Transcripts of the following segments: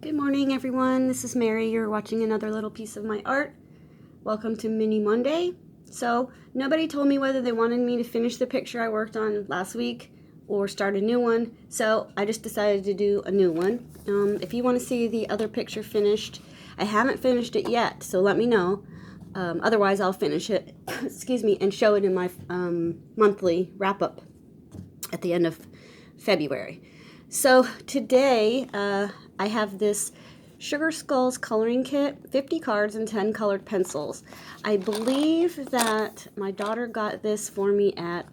Good morning, everyone. This is Mary. You're watching another little piece of my art. Welcome to Mini Monday. So, nobody told me whether they wanted me to finish the picture I worked on last week or start a new one, so I just decided to do a new one. If you want to see the other picture finished, I haven't finished it yet, so let me know. Otherwise, I'll finish it, excuse me, and show it in my monthly wrap-up at the end of February. So today I have this Sugar Skulls coloring kit, 50 cards and 10 colored pencils. I believe that my daughter got this for me at,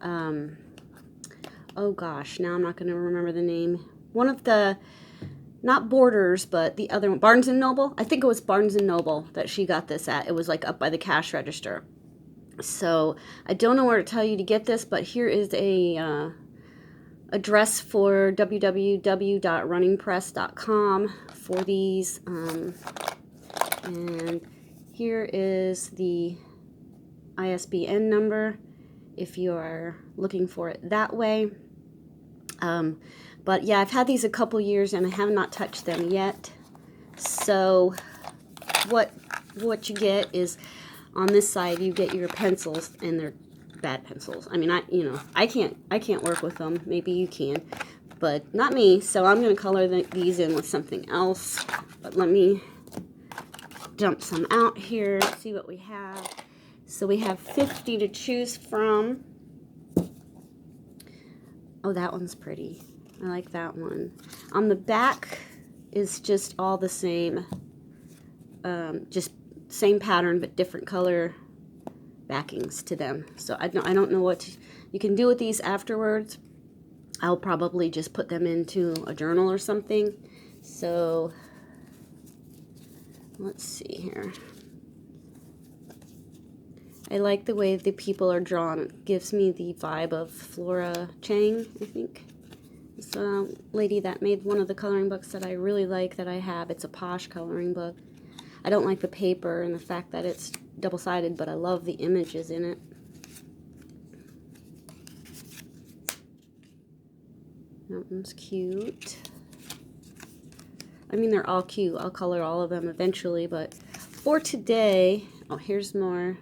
oh gosh, now I'm not going to remember the name. One of the, not Borders, but the other one, Barnes & Noble. I think it was Barnes & Noble that she got this at. It was like up by the cash register. So I don't know where to tell you to get this, but here is a address for www.runningpress.com for these, and here is the ISBN number if you are looking for it that way. But yeah, I've had these a couple years and I have not touched them yet. So what you get is, on this side you get your pencils, and they're bad pencils. I mean, I can't work with them. Maybe you can, but not me. So I'm going to color these in with something else. But let me dump some out here, see what we have. So we have 50 to choose from. Oh, that one's pretty. I like that one. On the back is just all the same, just same pattern but different color backings to them. So I don't know what you can do with these afterwards. I'll probably just put them into a journal or something. So let's see here. I like the way the people are drawn. It gives me the vibe of Flora Chang, I think. It's a lady that made one of the coloring books that I really like that I have. It's a posh coloring book. I don't like the paper and the fact that it's double-sided, but I love the images in it. That one's cute. I mean, they're all cute. I'll color all of them eventually, but for today, oh, here's more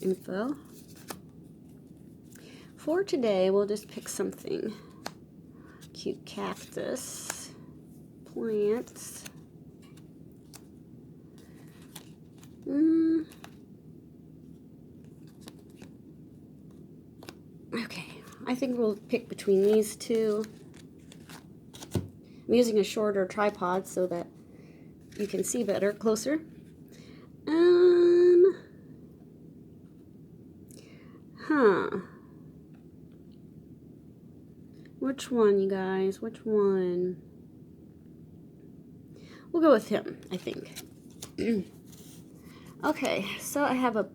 info. For today, we'll just pick something. Cute cactus, plants. Okay, I think we'll pick between these two. I'm using a shorter tripod so that you can see better, closer. Which one, you guys? Which one? We'll go with him, I think. Okay, so I have a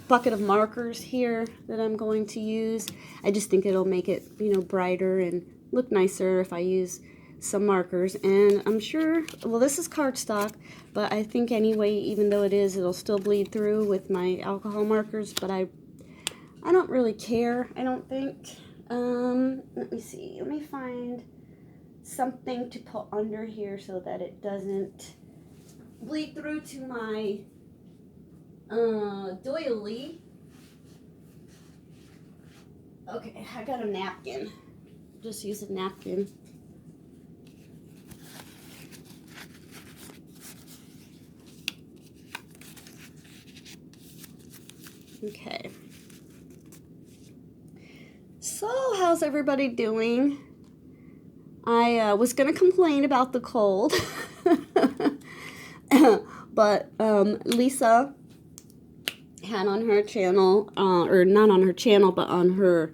bucket of markers here that I'm going to use. I just think it'll make it, brighter and look nicer if I use some markers. And I'm sure, well, this is cardstock, but I think anyway, even though it is, it'll still bleed through with my alcohol markers, but I don't really care, I don't think. Let me see. Let me find something to put under here so that it doesn't bleed through to my doily. Okay, I got a napkin. Just use a napkin. Okay. So, how's everybody doing? I was going to complain about the cold, but Lisa had on her channel, or not on her channel, but on her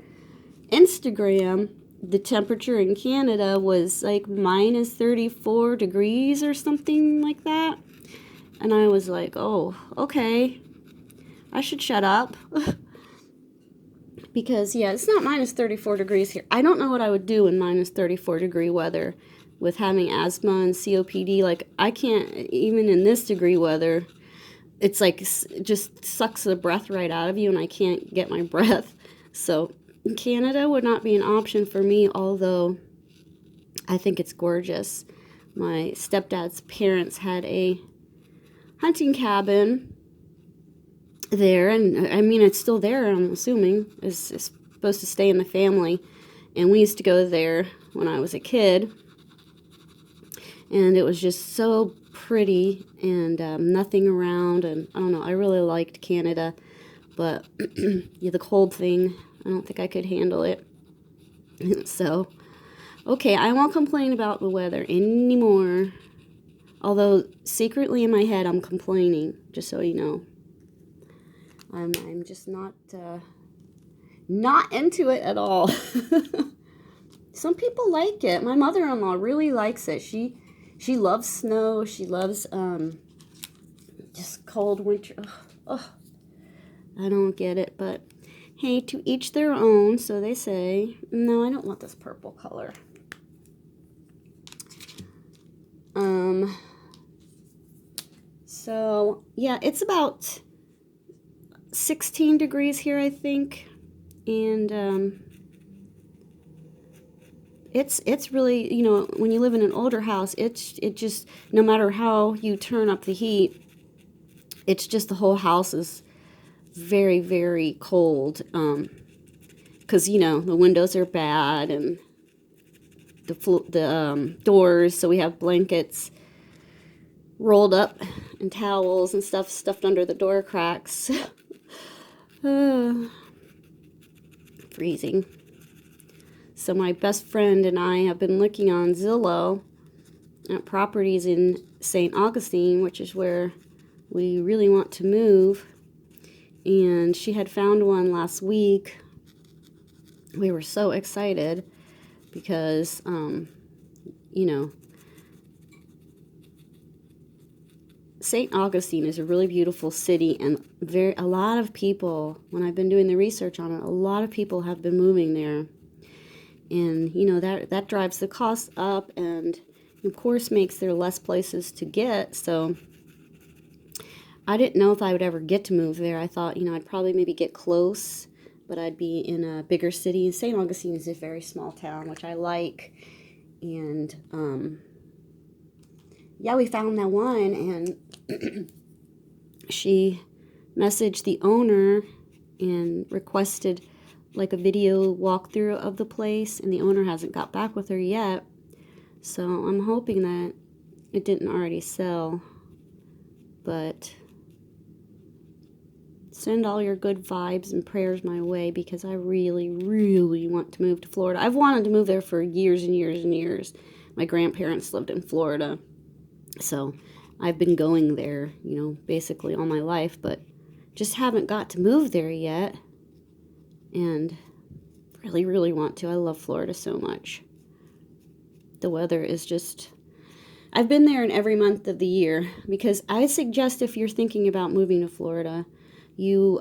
Instagram, the temperature in Canada was like minus 34 degrees or something like that. And I was like, oh, okay, I should shut up. Because, yeah, it's not minus 34 degrees here. I don't know what I would do in minus 34 degree weather with having asthma and COPD. Like, I can't, even in this degree weather, it's like, it just sucks the breath right out of you, and I can't get my breath. So Canada would not be an option for me, although I think it's gorgeous. My stepdad's parents had a hunting cabin there, and I mean, it's still there, I'm assuming. It's supposed to stay in the family. And we used to go there when I was a kid. And it was just so pretty, and nothing around, and I don't know, I really liked Canada. But yeah, the cold thing, I don't think I could handle it. So, okay, I won't complain about the weather anymore. Although, secretly in my head, I'm complaining, just so you know. I'm just not into it at all. Some people like it. My mother-in-law really likes it. She loves snow. She loves just cold winter. Ugh. I don't get it, but hey, to each their own, so they say. No, I don't want this purple color. So, yeah, it's about 16 degrees here, I think. And, it's really, you know, when you live in an older house, it just, no matter how you turn up the heat, it's just the whole house is very, very cold. Because, you know, the windows are bad and the doors, so we have blankets rolled up and towels and stuff stuffed under the door cracks. Freezing. So my best friend and I have been looking on Zillow at properties in St. Augustine, which is where we really want to move. And she had found one last week. We were so excited because, you know, St. Augustine is a really beautiful city, and a lot of people, when I've been doing the research on it, a lot of people have been moving there. And, you know, that drives the costs up, and of course makes there less places to get. So I didn't know if I would ever get to move there. I thought, you know, I'd probably maybe get close, but I'd be in a bigger city. St. Augustine is a very small town, which I like. And, yeah, we found that one, and she messaged the owner and requested like a video walkthrough of the place, and the owner hasn't got back with her yet. So I'm hoping that it didn't already sell. But send all your good vibes and prayers my way, because I really, really want to move to Florida. I've wanted to move there for years and years and years. My grandparents lived in Florida, so I've been going there, you know, basically all my life, but just haven't got to move there yet. And really, really want to. I love Florida so much. The weather is just... I've been there in every month of the year, because I suggest if you're thinking about moving to Florida, you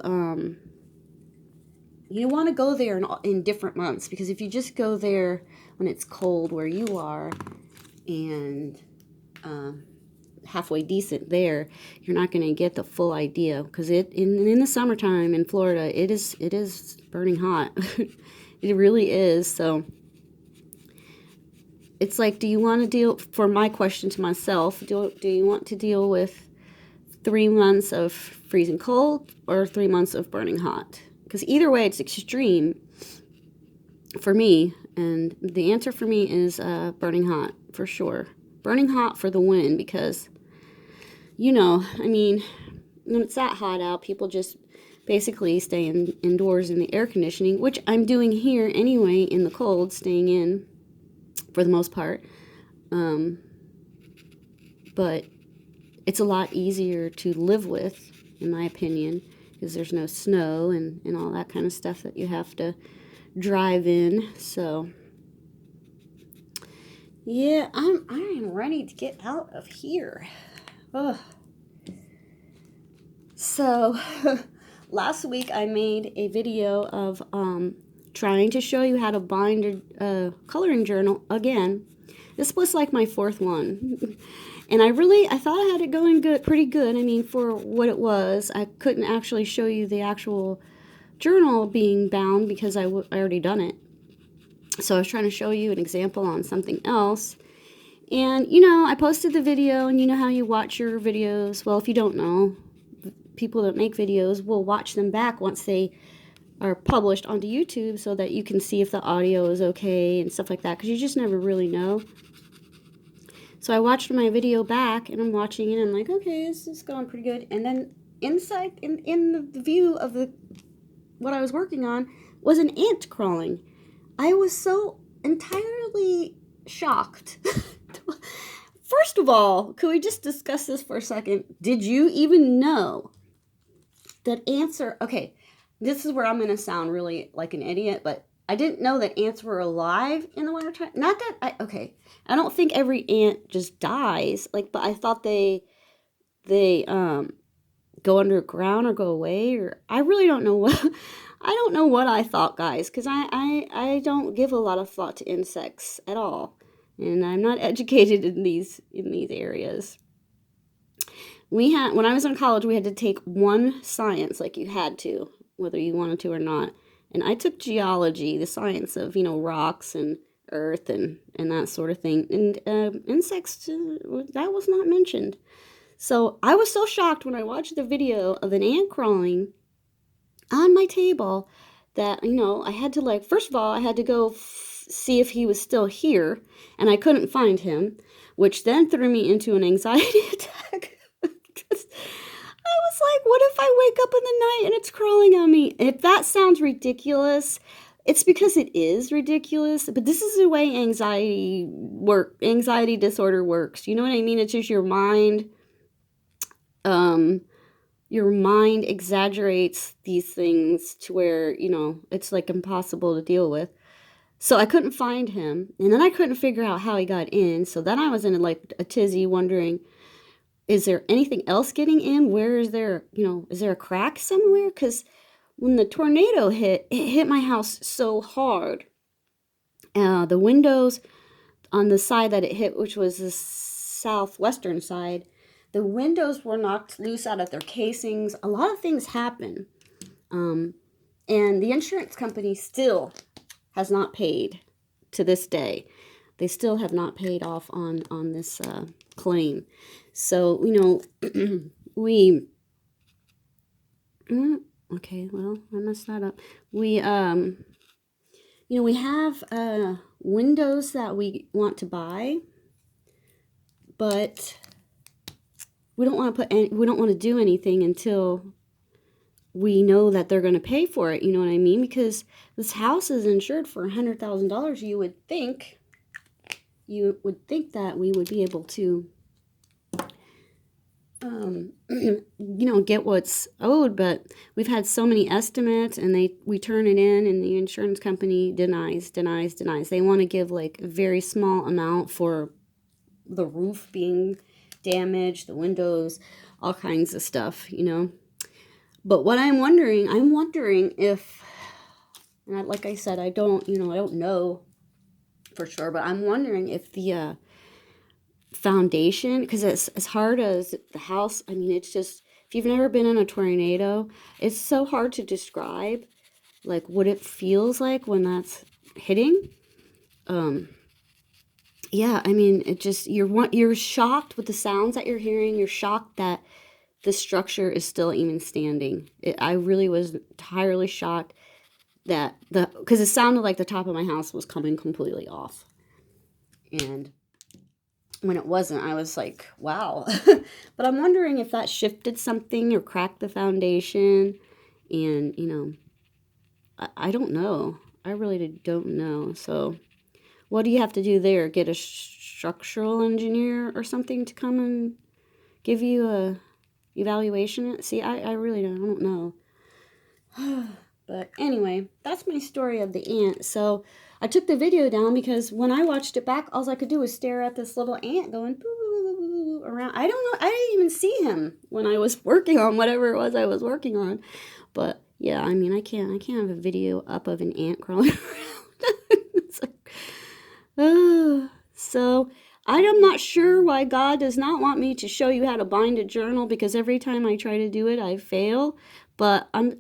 want to go there in different months, because if you just go there when it's cold where you are and halfway decent there, you're not going to get the full idea, because in the summertime in Florida, it is burning hot. It really is. So it's like, do you want to deal, for my question to myself, do you want to deal with 3 months of freezing cold or 3 months of burning hot? Because either way, it's extreme for me, and the answer for me is burning hot, for sure. Burning hot for the win, because, you know, I mean, when it's that hot out, people just basically stay indoors in the air conditioning, which I'm doing here anyway in the cold, staying in for the most part. But it's a lot easier to live with, in my opinion, because there's no snow and all that kind of stuff that you have to drive in. So yeah, I am ready to get out of here. Ugh. So last week I made a video of trying to show you how to bind a coloring journal again. This was like my 4th one. And I thought I had it going pretty good. I mean, for what it was, I couldn't actually show you the actual journal being bound because I already done it. So I was trying to show you an example on something else. And, you know, I posted the video, and you know how you watch your videos. Well, if you don't know, people that make videos will watch them back once they are published onto YouTube so that you can see if the audio is okay and stuff like that, because you just never really know. So I watched my video back, and I'm watching it, and I'm like, okay, this is going pretty good. And then inside, in the view of what I was working on, was an ant crawling. I was so entirely shocked. First of all, could we just discuss this for a second? Did you even know that ants are... Okay, this is where I'm going to sound really like an idiot, but I didn't know that ants were alive in the wintertime. Not that I don't think every ant just dies, like, but I thought they go underground or go away, or I really don't know what I don't know what I thought, guys, because I don't give a lot of thought to insects at all, and I'm not educated in these areas. When I was in college, we had to take one science, like you had to, whether you wanted to or not. And I took geology, the science of, you know, rocks and earth and that sort of thing. And insects, that was not mentioned. So I was so shocked when I watched the video of an ant crawling on my table that, you know, I had to, like, first of all, I had to go see if he was still here. And I couldn't find him, which then threw me into an anxiety attack. I was like, what if I wake up in the night and it's crawling on me? And if that sounds ridiculous, it's because it is ridiculous. But this is the way anxiety disorder works. You know what I mean? It's just your mind. Your mind exaggerates these things to where, you know, it's like impossible to deal with. So I couldn't find him, and then I couldn't figure out how he got in. So then I was in like a tizzy wondering, is there anything else getting in? Where is there, you know, is there a crack somewhere? Because when the tornado hit, it hit my house so hard. The windows on the side that it hit, which was the southwestern side, the windows were knocked loose out of their casings. A lot of things happen. And the insurance company still has not paid to this day. They still have not paid off on this claim. So, you know, okay, well, I messed that up. We, you know, we have windows that we want to buy, but we don't want to do anything until we know that they're going to pay for it. You know what I mean? Because this house is insured for $100,000. You would think that we would be able to, you know, get what's owed, but we've had so many estimates, and we turn it in, and the insurance company denies. They want to give like a very small amount for the roof being damaged, the windows, all kinds of stuff, you know. But what I'm wondering if, and like I said, I don't know for sure, but I'm wondering if the foundation, because it's as hard as the house, I mean, it's just, if you've never been in a tornado, it's so hard to describe like what it feels like when that's hitting. Yeah, I mean, it just, you're shocked with the sounds that you're hearing. You're shocked that the structure is still even standing. I really was entirely shocked that because it sounded like the top of my house was coming completely off. And when it wasn't, I was like, wow. But I'm wondering if that shifted something or cracked the foundation. And, you know, I don't know. I really don't know. So what do you have to do there? Get a structural engineer or something to come and give you a evaluation? See, I really don't know. But anyway, that's my story of the ant. So I took the video down because when I watched it back, all I could do was stare at this little ant going boo, boo, boo, boo, around. I don't know. I didn't even see him when I was working on whatever it was I was working on. But yeah, I mean, I can't have a video up of an ant crawling around. It's like, oh. So I'm not sure why God does not want me to show you how to bind a journal, because every time I try to do it, I fail. But I'm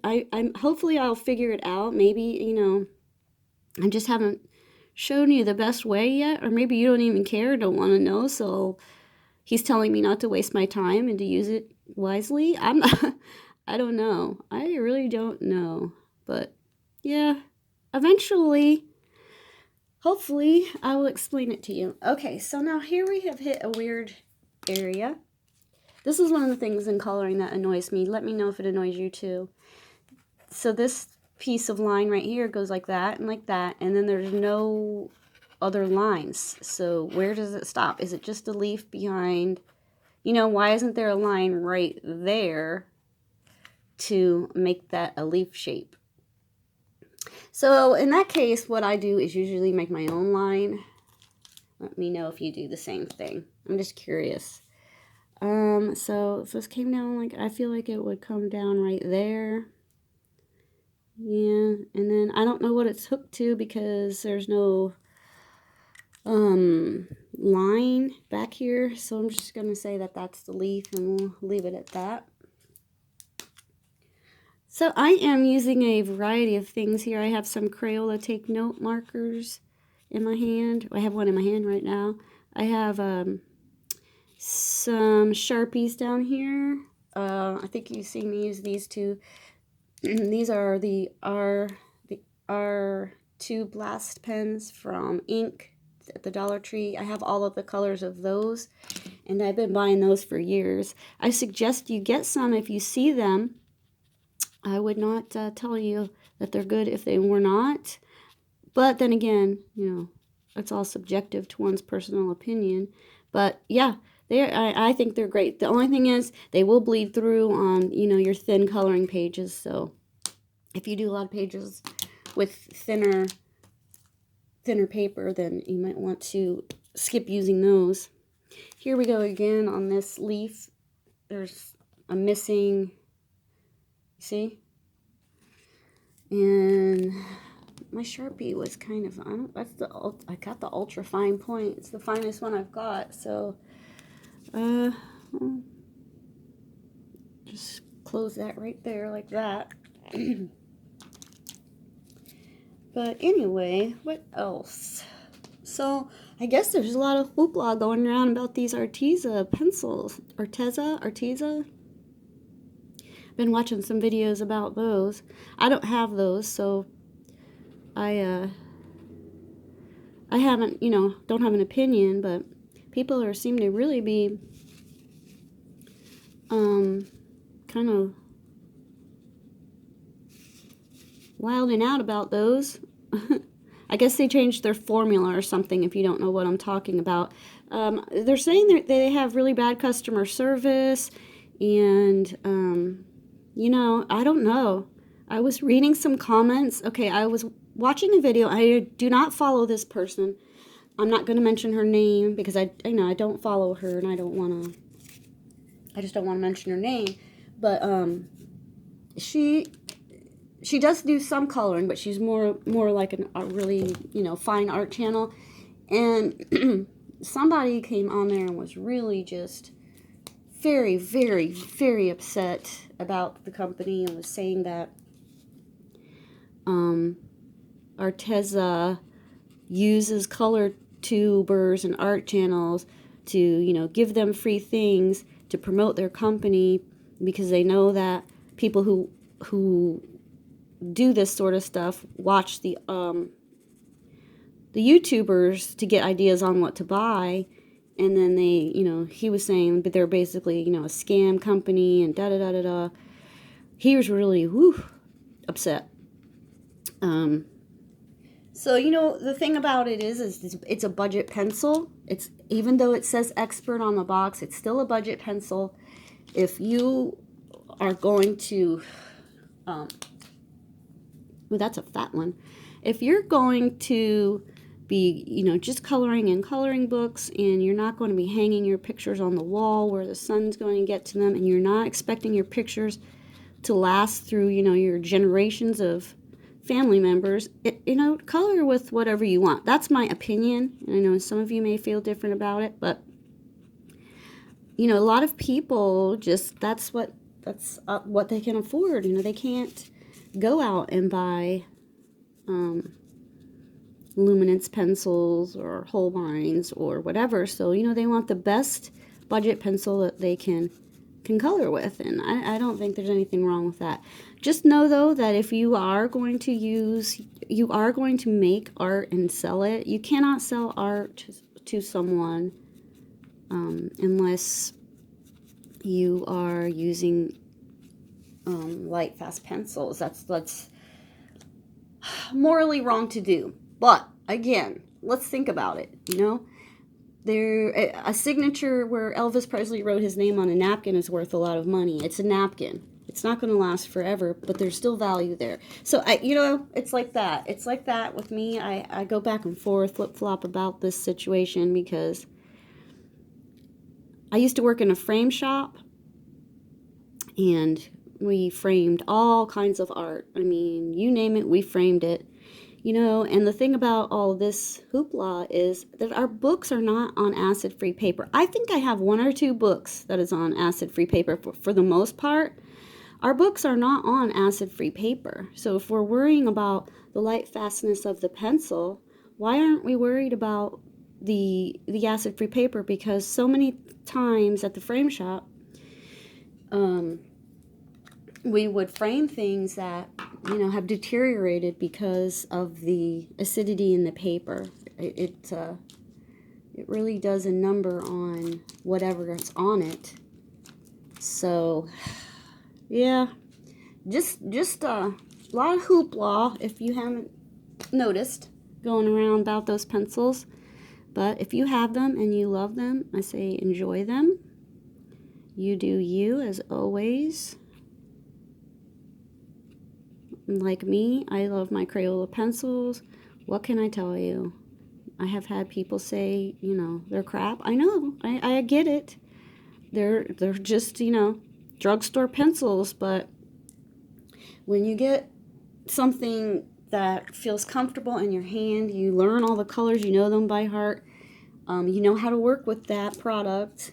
hopefully I'll figure it out. Maybe, you know, I just haven't shown you the best way yet, or maybe you don't even care, don't want to know, so he's telling me not to waste my time and to use it wisely. I'm not, I don't know. I really don't know. But yeah, eventually, hopefully, I will explain it to you. Okay, so now here we have hit a weird area. This is one of the things in coloring that annoys me. Let me know if it annoys you too. So this piece of line right here goes like that, and then there's no other lines. So where does it stop? Is it just a leaf behind? You know, why isn't there a line right there to make that a leaf shape? So in that case, what I do is usually make my own line. Let me know if you do the same thing. I'm just curious. So if this came down, like, I feel like it would come down right there. Yeah, and then I don't know what it's hooked to because there's no line back here, so I'm just gonna say that that's the leaf, and we'll leave it at that. So I am using a variety of things here. I have some Crayola take note markers in my hand. I have one in my hand right now. I have some Sharpies down here. I think you've seen me use these two. These are the R2 blast pens from Ink at the Dollar Tree. I have all of the colors of those, and I've been buying those for years. I suggest you get some if you see them. I would not tell you that they're good if they were not. But then again, you know, it's all subjective to one's personal opinion. But yeah, I think they're great. The only thing is they will bleed through on, you know, your thin coloring pages. So if you do a lot of pages with thinner paper, then you might want to skip using those. Here we go again on this leaf. There's a missing, see? And my Sharpie was kind of, I got the ultra fine point. It's the finest one I've got. So, just close that right there like that. But anyway, what else? So I guess there's a lot of hoopla going around about these Arteza pencils. Arteza. Been watching some videos about those. I don't have those, so I haven't, you know, don't have an opinion, but people seem to really be kind of wilding out about those. I guess they changed their formula or something, if you don't know what I'm talking about. They're saying that they have really bad customer service, and you know, I don't know. I was reading some comments. Okay, I was watching a video. I do not follow this person. I'm not going to mention her name because I don't follow her, and I just don't want to mention her name. But she does do some coloring, but she's more like a really, you know, fine art channel. And somebody came on there and was really just very, very, very upset about the company and was saying that Arteza uses color tubers and art channels to, you know, give them free things to promote their company because they know that people who do this sort of stuff watch the YouTubers to get ideas on what to buy, and then they, you know, he was saying, but they're basically, you know, a scam company and da da da da da. He was really upset. So, you know, the thing about it is it's a budget pencil. It's, even though it says expert on the box, it's still a budget pencil. If you are going to, well, that's a fat one. If you're going to be, you know, just coloring in coloring books, and you're not going to be hanging your pictures on the wall where the sun's going to get to them, and you're not expecting your pictures to last through, you know, your generations of family members, you know, color with whatever you want. That's my opinion, and I know some of you may feel different about it, but you know, a lot of people just, that's what they can afford. You know, they can't go out and buy luminance pencils or Holbeins or whatever. So, you know, they want the best budget pencil that they can color with, and I don't think there's anything wrong with that. Just know though that if you are going to make art and sell it, you cannot sell art to someone unless you are using light fast pencils. That's morally wrong to do. But again, let's think about it. You know, a signature where Elvis Presley wrote his name on a napkin is worth a lot of money. It's a napkin. It's not going to last forever, but there's still value there. So you know, it's like that. It's like that with me. I go back and forth, flip-flop about this situation because I used to work in a frame shop, and we framed all kinds of art. I mean, you name it, we framed it. You know, and the thing about all this hoopla is that our books are not on acid-free paper. I think I have 1 or 2 books that is on acid-free paper. For the most part, our books are not on acid-free paper. So if we're worrying about the light fastness of the pencil, why aren't we worried about the acid-free paper? Because so many times at the frame shop, we would frame things that, you know, have deteriorated because of the acidity in the paper. It really does a number on whatever is on it. So, yeah, just a lot of hoopla, if you haven't noticed, going around about those pencils. But if you have them and you love them, I say enjoy them. You do you, as always. Like me, I love my Crayola pencils. What can I tell you? I have had people say, you know, they're crap. I know, I get it. They're just, you know, drugstore pencils, but when you get something that feels comfortable in your hand, you learn all the colors, you know them by heart, you know how to work with that product,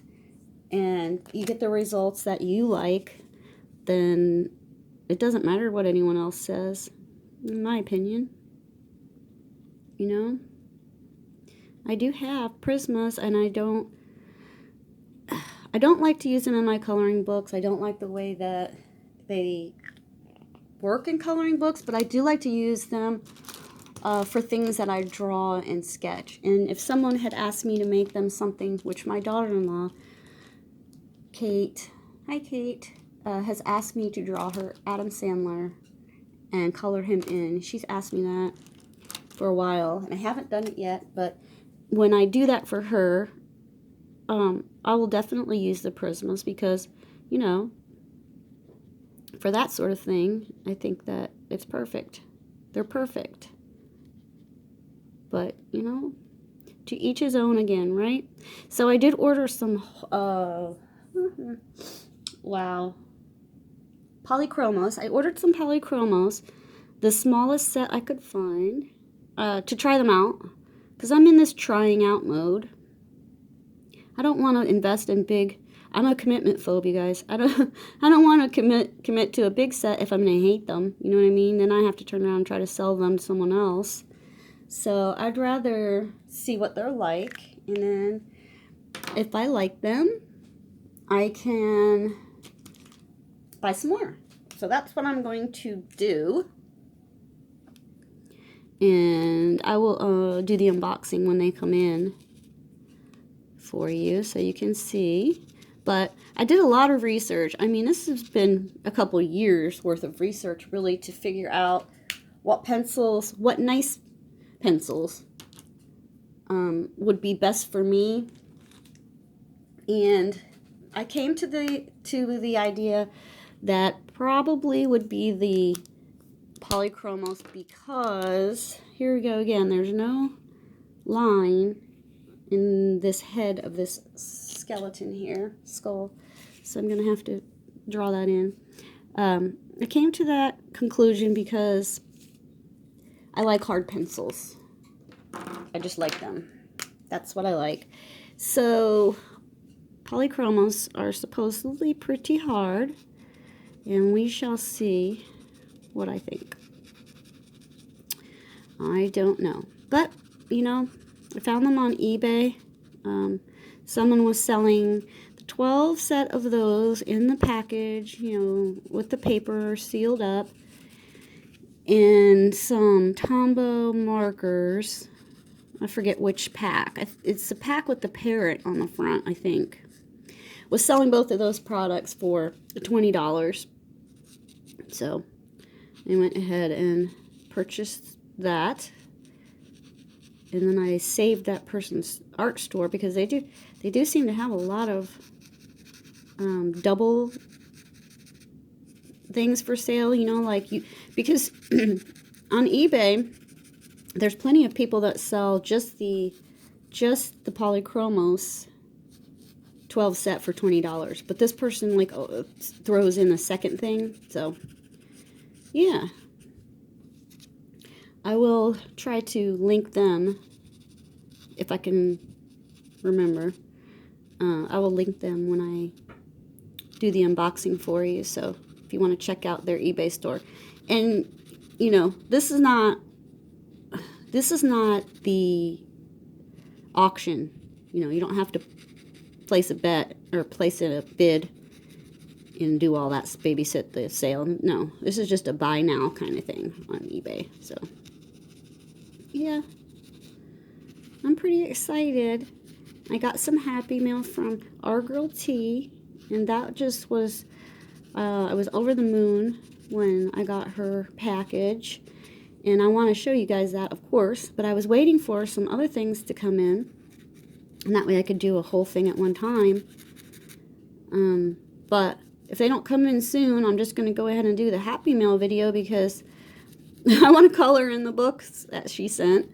and you get the results that you like, then it doesn't matter what anyone else says, in my opinion. You know? I do have Prismas, and I don't like to use them in my coloring books. I don't like the way that they work in coloring books, but I do like to use them for things that I draw and sketch. And if someone had asked me to make them something, which my daughter-in-law, Kate, hi Kate, has asked me to draw her Adam Sandler and color him in. She's asked me that for a while, and I haven't done it yet, but when I do that for her, I will definitely use the Prismas because, you know, for that sort of thing, I think that it's perfect. They're perfect. But, you know, to each his own again, right? So I did order some, wow, polychromos. I ordered some polychromos, the smallest set I could find, to try them out, because I'm in this trying out mode. I don't want to invest in big, I'm a commitment phobe, you guys. I don't want to commit to a big set if I'm going to hate them, you know what I mean? Then I have to turn around and try to sell them to someone else. So I'd rather see what they're like, and then if I like them, I can buy some more. So that's what I'm going to do. And I will do the unboxing when they come in for you so you can see. But I did a lot of research. I mean, this has been a couple years worth of research really to figure out what pencils, what nice pencils would be best for me. And I came to the idea that probably would be the polychromos, because here we go again, there's no line in this head of this skeleton here, skull, so I'm gonna have to draw that in. I came to that conclusion because I like hard pencils. I just like them. That's what I like. So polychromos are supposedly pretty hard, and we shall see what I think. I don't know. But, you know, I found them on eBay. Someone was selling the 12 set of those in the package, you know, with the paper sealed up, and some Tombow markers. I forget which pack. It's the pack with the parrot on the front, I think. Was selling both of those products for $20. So I went ahead and purchased that. And then I saved that person's art store because they do seem to have a lot of double things for sale, you know, like because on eBay there's plenty of people that sell just the polychromos 12 set for $20, but this person like throws in a second thing. So yeah, I will try to link them if I can remember. I will link them when I do the unboxing for you, so if you want to check out their eBay store. And you know, this is not the auction. You know, you don't have to place a bet or place in a bid and do all that, babysit the sale. No, this is just a buy now kind of thing on eBay. So yeah, I'm pretty excited. I got some happy mail from Our Girl T, and that just was, I was over the moon when I got her package, and I want to show you guys that, of course, but I was waiting for some other things to come in, and that way I could do a whole thing at one time. But if they don't come in soon, I'm just going to go ahead and do the Happy Mail video because I want to color in the books that she sent,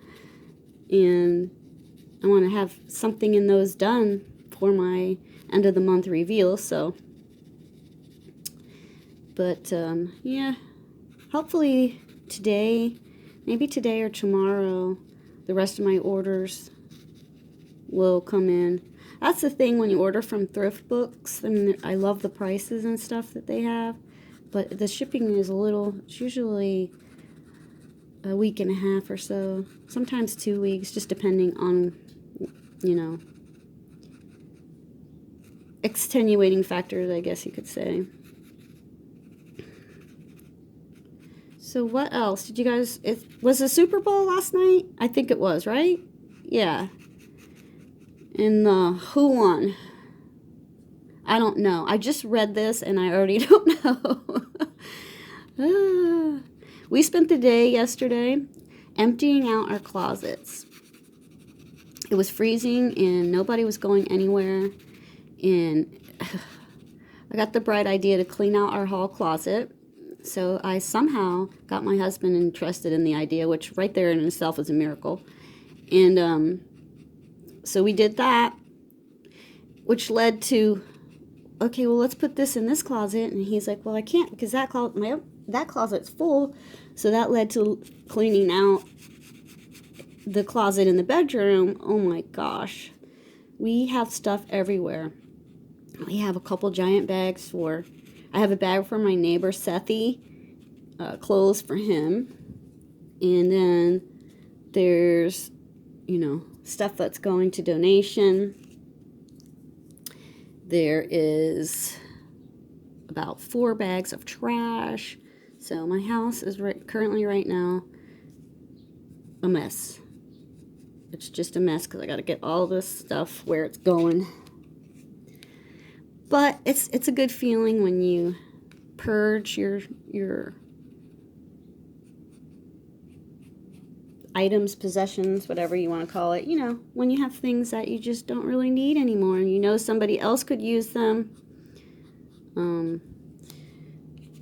and I want to have something in those done for my end of the month reveal. So, but yeah, hopefully today, maybe today or tomorrow, the rest of my orders will come in. That's the thing when you order from thrift books. I mean, I love the prices and stuff that they have, but the shipping is it's usually a week and a half or so, sometimes 2 weeks, just depending on, you know, extenuating factors, I guess you could say. So what else? Did you guys, was the Super Bowl last night? I think it was, right? Yeah. And who won? I don't know. I just read this and I already don't know. We spent the day yesterday emptying out our closets. It was freezing and nobody was going anywhere. And I got the bright idea to clean out our hall closet. So I somehow got my husband interested in the idea, which right there in itself is a miracle. And so we did that, which led to, okay, well, let's put this in this closet. And he's like, well, I can't because that closet's full. So that led to cleaning out the closet in the bedroom. Oh my gosh. We have stuff everywhere. We have a couple giant bags I have a bag for my neighbor Sethi, clothes for him. And then there's, you know, stuff that's going to donation. There is about 4 bags of trash. So my house is currently right now a mess. It's just a mess because I got to get all this stuff where it's going. But it's a good feeling when you purge your items, possessions, whatever you want to call it. You know, when you have things that you just don't really need anymore and you know somebody else could use them.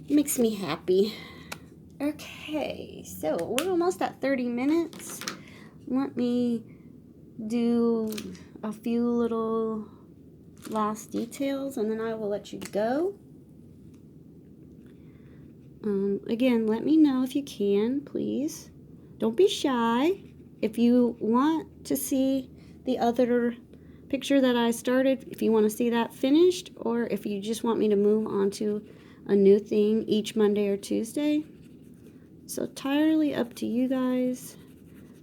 Makes me happy. Okay, so we're almost at 30 minutes. Let me do a few little last details and then I will let you go. Again, let me know if you can, please. Don't be shy. If you want to see the other picture that I started, if you want to see that finished, or if you just want me to move on to a new thing each Monday or Tuesday, it's entirely up to you guys.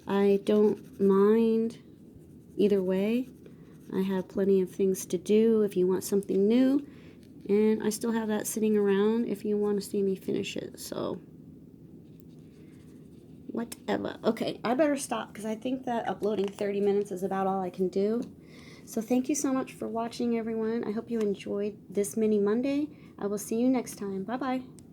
I don't mind either way. I have plenty of things to do if you want something new, and I still have that sitting around if you want to see me finish it, so whatever. Okay, I better stop because I think that uploading 30 minutes is about all I can do. So thank you so much for watching, everyone. I hope you enjoyed this mini Monday. I will see you next time. Bye-bye.